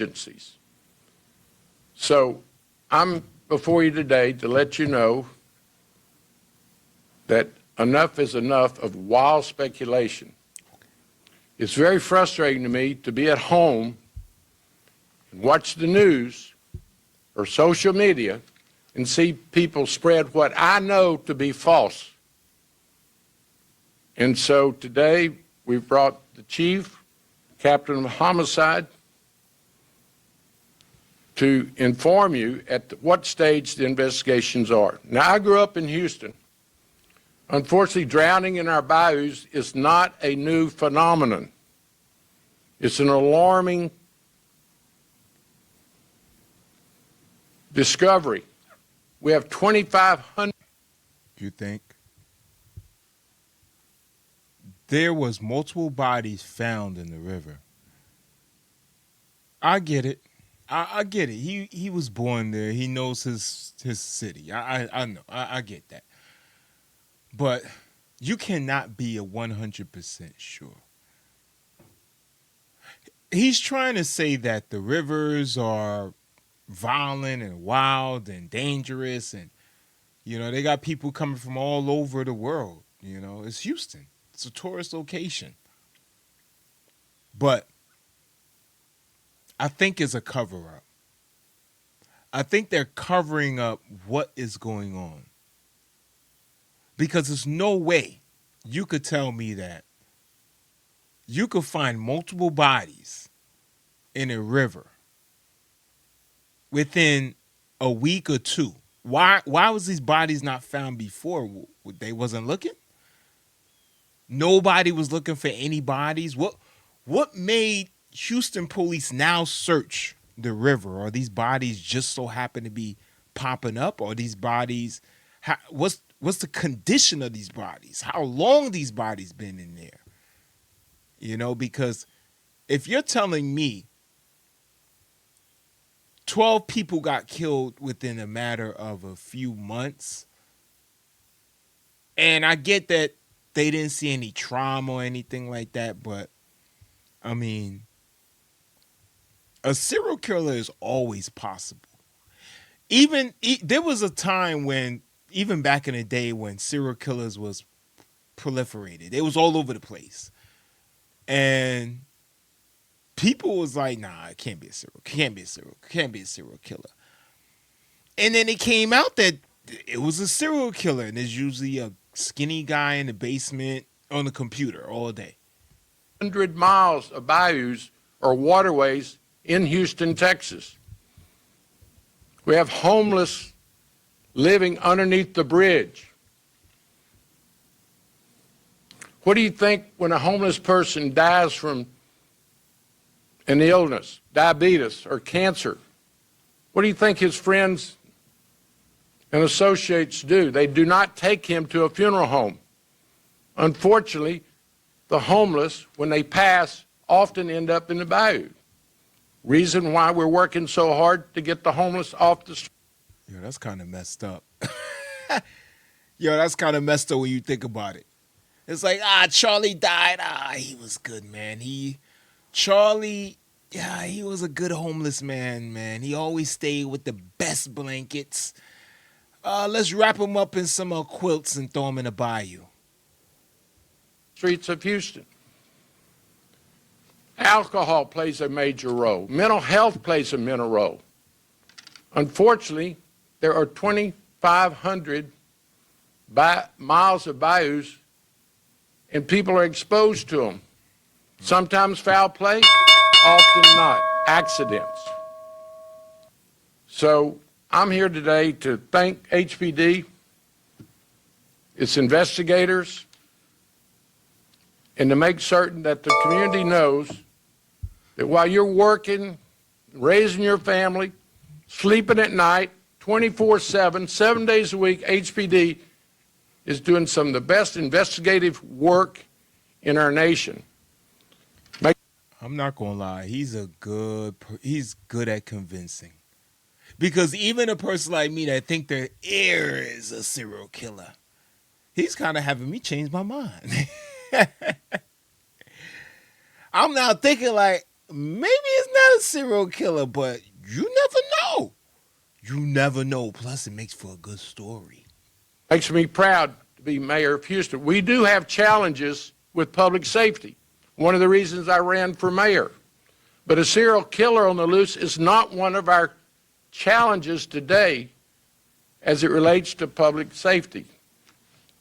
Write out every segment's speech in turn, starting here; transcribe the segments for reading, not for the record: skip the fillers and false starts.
agencies. So I'm before you today to let you know that enough is enough of wild speculation. It's very frustrating to me to be at home and watch the news or social media and see people spread what I know to be false. And so today we've brought the chief, captain of homicide, to inform you at what stage the investigations are. Now, I grew up in Houston. Unfortunately, drowning in our bayous is not a new phenomenon. It's an alarming discovery. We have 2,500. You think? There was multiple bodies found in the river. I get it. I get it. He was born there. He knows his city. I know. I get that. But you cannot be 100% sure. He's trying to say that the rivers are violent and wild and dangerous, and they got people coming from all over the world. It's Houston. It's a tourist location. But I think it's a cover-up. I think they're covering up what is going on. Because there's no way you could tell me that you could find multiple bodies in a river within a week or two. Why was these bodies not found before? They wasn't looking? Nobody was looking for any bodies? What made Houston police now search the river? Are these bodies just so happen to be popping up? Or these bodies, what's the condition of these bodies? How long these bodies been in there? Because if you're telling me 12 people got killed within a matter of a few months, and I get that they didn't see any trauma or anything like that, but I mean, a serial killer is always possible. There was a time when, even back in the day, when serial killers was proliferated. It was all over the place. And people was like, nah, it can't be a serial killer. And then it came out that it was a serial killer, and there's usually a skinny guy in the basement on the computer all day. 100 miles of bayous or waterways in Houston, Texas. We have homeless living underneath the bridge. What do you think when a homeless person dies from an illness, diabetes, or cancer? What do you think his friends and associates do? They do not take him to a funeral home. Unfortunately, the homeless, when they pass, often end up in the bayou. Reason why we're working so hard to get the homeless off the street. Yo, that's kind of messed up. That's kind of messed up when you think about it. It's like, Charlie died. He was good, man. Charlie, he was a good homeless man. He always stayed with the best blankets. Let's wrap him up in some quilts and throw him in a bayou. Streets of Houston. Alcohol plays a major role. Mental health plays a major role. Unfortunately, there are 2,500 miles of bayous, and people are exposed to them. Sometimes foul play, often not. Accidents. So I'm here today to thank HPD, its investigators, and to make certain that the community knows that while you're working, raising your family, sleeping at night, 24/7, 7 days a week, HPD is doing some of the best investigative work in our nation. I'm not gonna lie, he's good at convincing. Because even a person like me that think their heir is a serial killer, he's kind of having me change my mind. I'm now thinking like, maybe it's not a serial killer, but you never know. You never know. Plus, it makes for a good story. Makes me proud to be mayor of Houston. We do have challenges with public safety. One of the reasons I ran for mayor. But a serial killer on the loose is not one of our challenges today as it relates to public safety.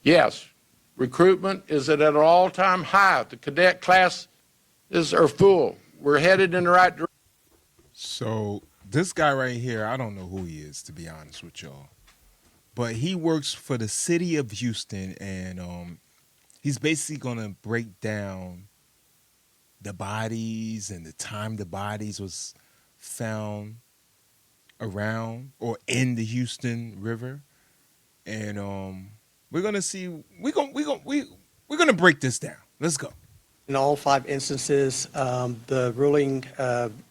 Yes, recruitment is at an all-time high. The cadet classes are full. We're headed in the right direction. So, this guy right here, I don't know who he is, to be honest with y'all. But he works for the city of Houston, and he's basically going to break down the bodies and the time the bodies was found around or in the Houston River. And we're gonna see. We're gonna break this down. Let's go. In all 5 instances, the ruling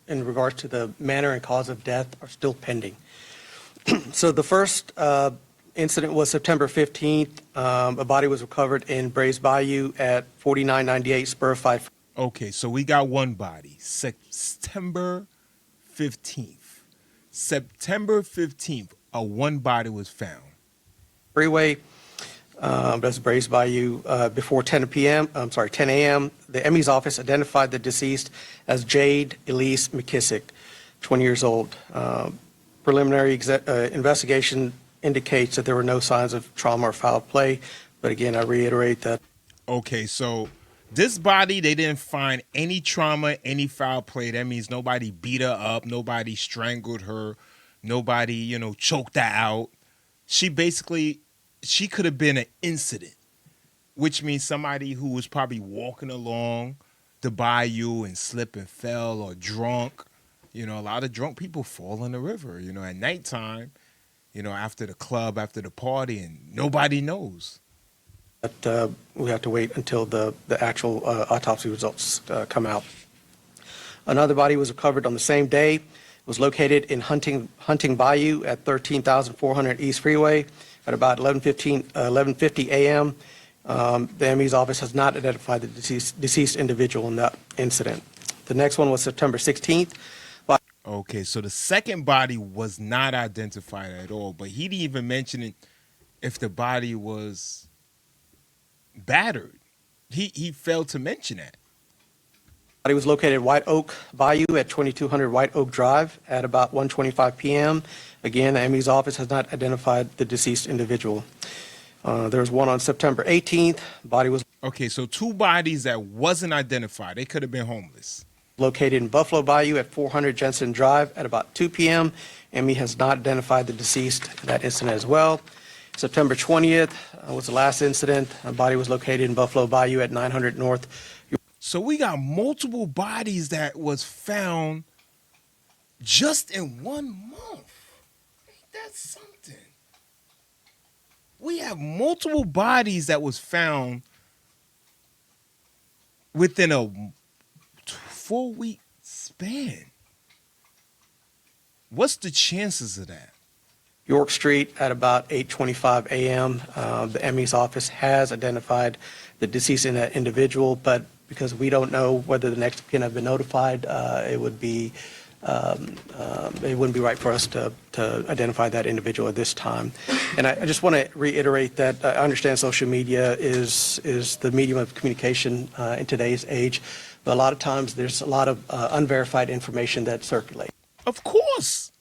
in regards to the manner and cause of death are still pending. So the first incident was September 15th. A body was recovered in Brays Bayou at 4998 Spur 5 Okay, so we got one body. September 15th. September 15th, one body was found. freeway. That's Brays Bayou before 10 a.m. The ME's office identified the deceased as Jade Elise McKissick, 20 years old. Preliminary investigation indicates that there were no signs of trauma or foul play. But again, I reiterate that. Okay, so this body, they didn't find any trauma, any foul play. That means nobody beat her up, nobody strangled her, nobody, choked her out. She could have been an incident, which means somebody who was probably walking along the bayou and slipped and fell, or drunk. A lot of drunk people fall in the river, at nighttime, after the club, after the party, and nobody knows. But we have to wait until the actual autopsy results come out. Another body was recovered on the same day. It was located in Hunting Bayou at 13,400 East Freeway at about 11:50 a.m. The ME's office has not identified the deceased individual in that incident. The next one was September 16th. Okay, so the second body was not identified at all, but he didn't even mention if the body was battered. He failed to mention that. Body was located at White Oak Bayou at 2200 White Oak Drive at about 1:25 p.m. Again, the ME's office has not identified the deceased individual. There was one on September 18th. Body was Okay, so 2 bodies that wasn't identified. They could have been homeless. located in Buffalo Bayou at 400 Jensen Drive at about 2 p.m. ME has not identified the deceased in that incident as well. September 20th was the last incident. A body was located in Buffalo Bayou at 900 North. So we got multiple bodies that was found just in 1 month. Ain't that something? We have multiple bodies that was found within a 4-week span. What's the chances of that? York Street at about 8:25 a.m. The ME's office has identified the deceased individual, but because we don't know whether the next of kin have been notified, it wouldn't be right for us to identify that individual at this time. And I just want to reiterate that I understand social media is the medium of communication in today's age, but a lot of times there's a lot of unverified information that circulates. Of course.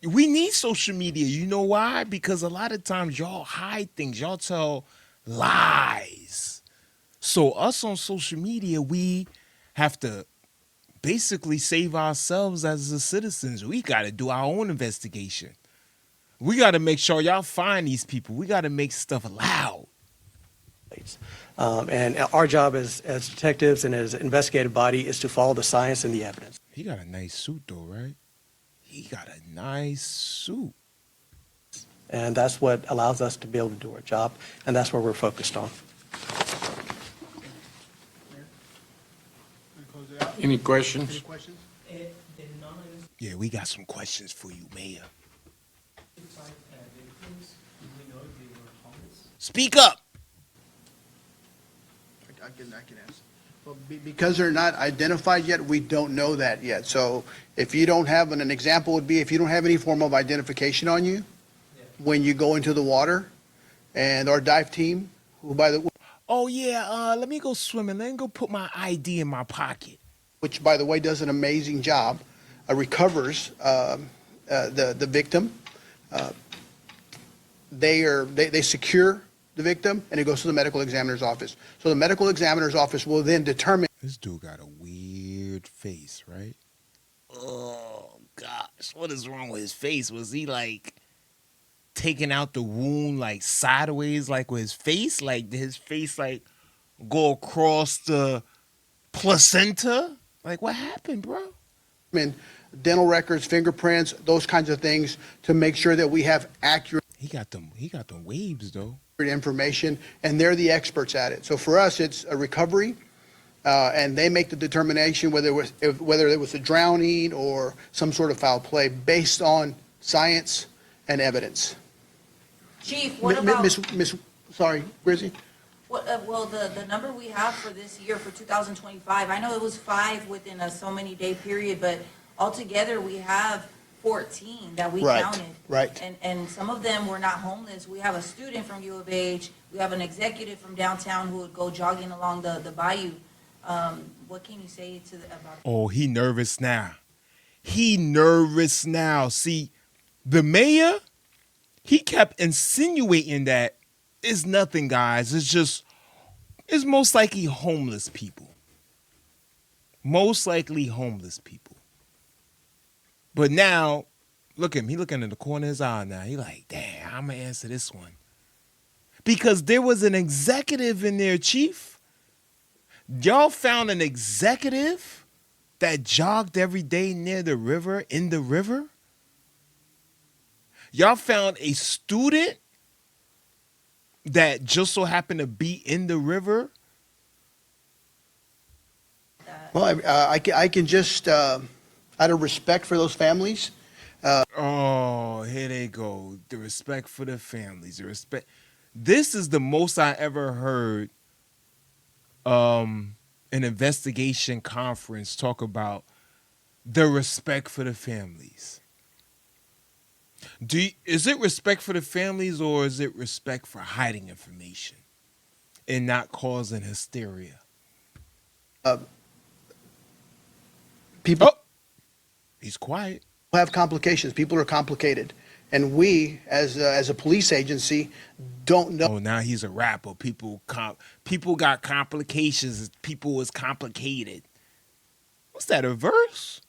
We need social media. You know why? Because a lot of times y'all hide things. Y'all tell lies. So us on social media, we have to basically save ourselves as the citizens. We got to do our own investigation. We got to make sure y'all find these people. We got to make stuff loud. And our job as detectives and as an investigative body is to follow the science and the evidence. He got a nice suit though, right? He got a nice suit. And that's what allows us to be able to do our job, and that's what we're focused on. Any questions? Any questions? Yeah, we got some questions for you, Mayor. Speak up. I can ask. Because they're not identified yet, we don't know that yet. So if you don't have, an example would be if you don't have any form of identification on you when you go into the water, and our dive team, who by the Oh yeah, let me go swimming. Let me go put my ID in my pocket. which by the way does an amazing job, recovers the victim. They secure the victim, and it goes to the medical examiner's office. So the medical examiner's office will then determine. This dude got a weird face, right? Oh gosh, what is wrong with his face? Was he like taking out the wound like sideways, like with his face? Like did his face like go across the placenta? Like what happened, bro? Dental records, fingerprints, those kinds of things to make sure that we have accurate He got them waves though. information, and they're the experts at it. So for us, it's a recovery, and they make the determination whether it was a drowning or some sort of foul play based on science and evidence. Chief, what about, Miss, sorry, Grizzy? well, the number we have for this year, for 2025, I know it was 5 within a so many day period, but altogether we have 14 that we Right, counted. right. And some of them were not homeless. We have a student from U of H, we have an executive from downtown who would go jogging along the bayou. What can you say about? Oh, he nervous now. He nervous now. See, the mayor, he kept insinuating that it's nothing, guys. It's most likely homeless people. Most likely homeless people. But now, look at him. He looking in the corner of his eye now. He like, damn, I'm going to answer this one. Because there was an executive in there, Chief. Y'all found an executive that jogged every day near the river, in the river? Y'all found a student that just so happened to be in the river? Well, I can just, out of respect for those families, Oh, here they go. The respect for the families. The respect. This is the most I ever heard an investigation conference talk about the respect for the families. Is it respect for the families, or is it respect for hiding information and not causing hysteria? people Oh, he's quiet. have complications. People are complicated. And we, as a police agency, don't know Oh, now he's a rapper. People got complications. People is complicated. What's that, a verse?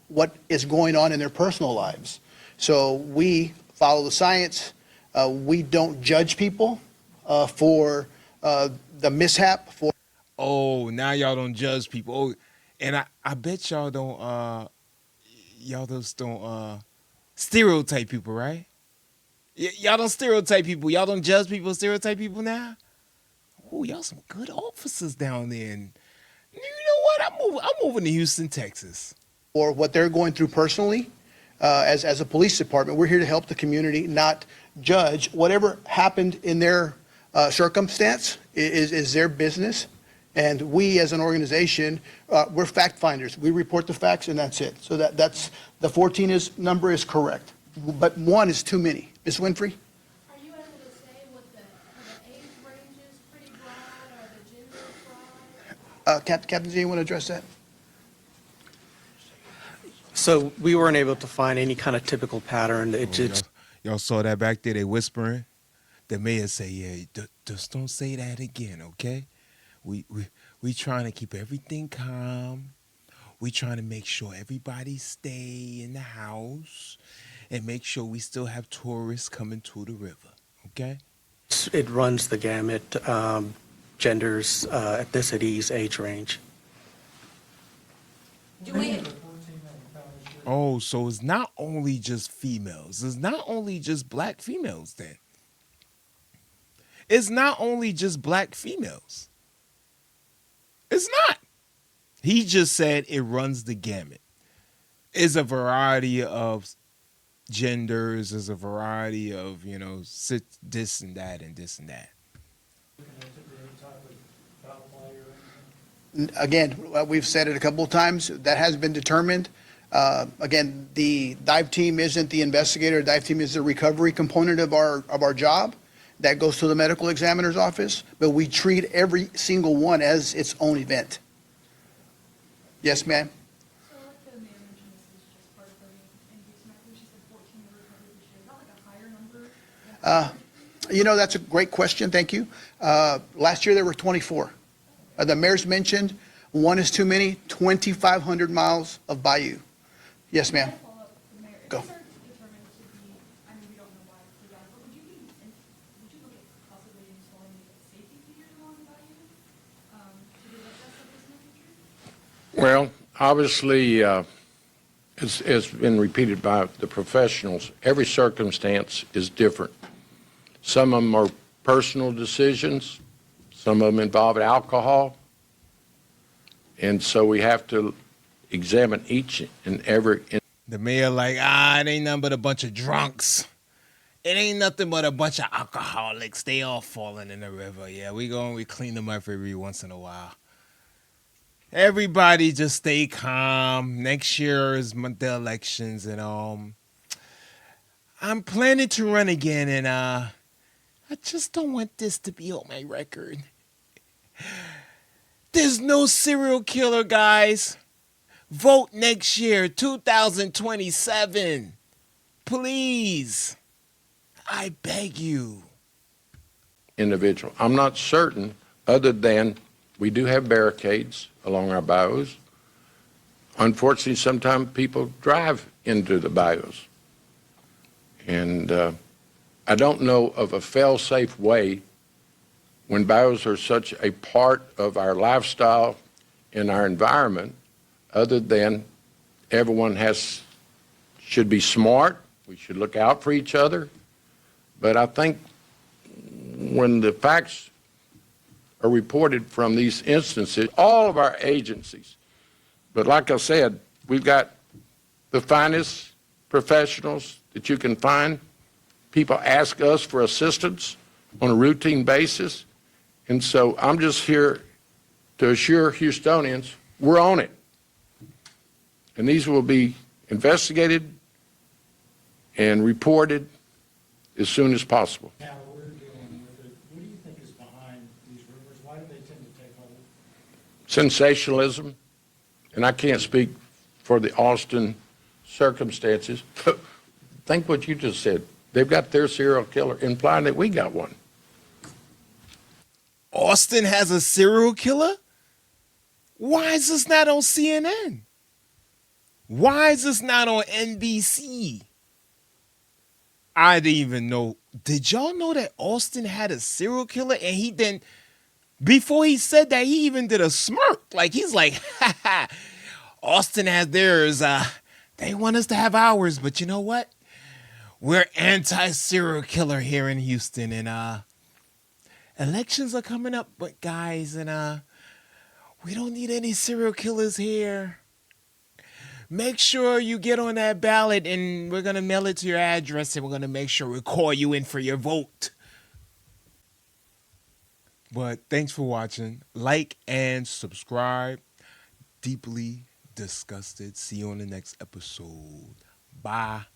what is going on in their personal lives. So we follow the science. We don't judge people for the mishap. Oh, now y'all don't judge people. Oh, and I bet y'all just don't stereotype people, right? Y'all don't stereotype people. Y'all don't judge people, stereotype people now? Oh, y'all some good officers down there. And you know what? I'm moving to Houston, Texas. For what they're going through personally. As a police department, we're here to help the community, not judge. Whatever happened in their circumstance is their business. And we, as an organization, we're fact finders. We report the facts, and that's it. So that's the 14 number is correct, but 1 is too many. Ms. Winfrey? Are you able to say what the age range is pretty broad, or the gender is broad? Captain Z, you want to address that? So we weren't able to find any kind of typical pattern. Y'all saw that back there? They whispering. The mayor say, "Yeah, just don't say that again, okay? We trying to keep everything calm. We trying to make sure everybody stay in the house, and make sure we still have tourists coming to the river, okay?" It runs the gamut, genders, ethnicities, age range. Do we, Oh, so it's not only just females. It's not only just black females then. It's not only just black females. It's not. He just said it runs the gamut. It's a variety of genders. There's a variety of, this and that and this and that. Again, we've said it a couple of times, that has been determined. Again, the dive team isn't the investigator, dive team is the recovery component of our job. That goes to the medical examiner's office, but we treat every single one as its own event. Yes, ma'am? So like the mayor mentioned, this is just part of the inducement, which is the 14 recovery this year. Is that like a higher number? That's a great question. Thank you. Last year there were 24. The mayor's mentioned one is too many, 2,500 miles of bayou. Yes, ma'am. Follow up with the mayor. If Go. these are determined to be, I mean, we don't know why it's done, but would you look at possibly installing safety features along the bayou? To prevent that stuff in the future? Well, obviously, it's been repeated by the professionals. Every circumstance is different. Some of them are personal decisions. Some of them involve alcohol. And so we have to examine each and every. The mayor like, it ain't nothing but a bunch of drunks. It ain't nothing but a bunch of alcoholics. They all falling in the river. Yeah, we clean them up every once in a while. Everybody just stay calm. Next year is the elections, and I'm planning to run again, and I just don't want this to be on my record. There's no serial killer, guys. Vote next year, 2027. Please. I beg you. Individual. I'm not certain, other than we do have barricades along our bayous. Unfortunately, sometimes people drive into the bayous. And I don't know of a fail-safe way when bayous are such a part of our lifestyle and our environment, other than everyone should be smart. We should look out for each other. But I think when the facts are reported from these instances, all of our agencies, but like I said, we've got the finest professionals that you can find. People ask us for assistance on a routine basis. And so I'm just here to assure Houstonians we're on it. And these will be investigated and reported as soon as possible. Now we're dealing with it. What do you think is behind these rumors? Why do they tend to take hold? Sensationalism, and I can't speak for the Austin circumstances. Think what you just said. They've got their serial killer, implying that we got one. Austin has a serial killer? Why is this not on CNN? Why is this not on NBC? I didn't even know. Did y'all know that Austin had a serial killer? And he didn't, before he said that, he even did a smirk. Like, he's like, ha ha, Austin has theirs. They want us to have ours. But you know what? We're anti-serial killer here in Houston. And elections are coming up, but guys, and we don't need any serial killers here. Make sure you get on that ballot, and we're going to mail it to your address, and we're going to make sure we call you in for your vote. But thanks for watching. Like and subscribe. Deeply disgusted. See you on the next episode. Bye.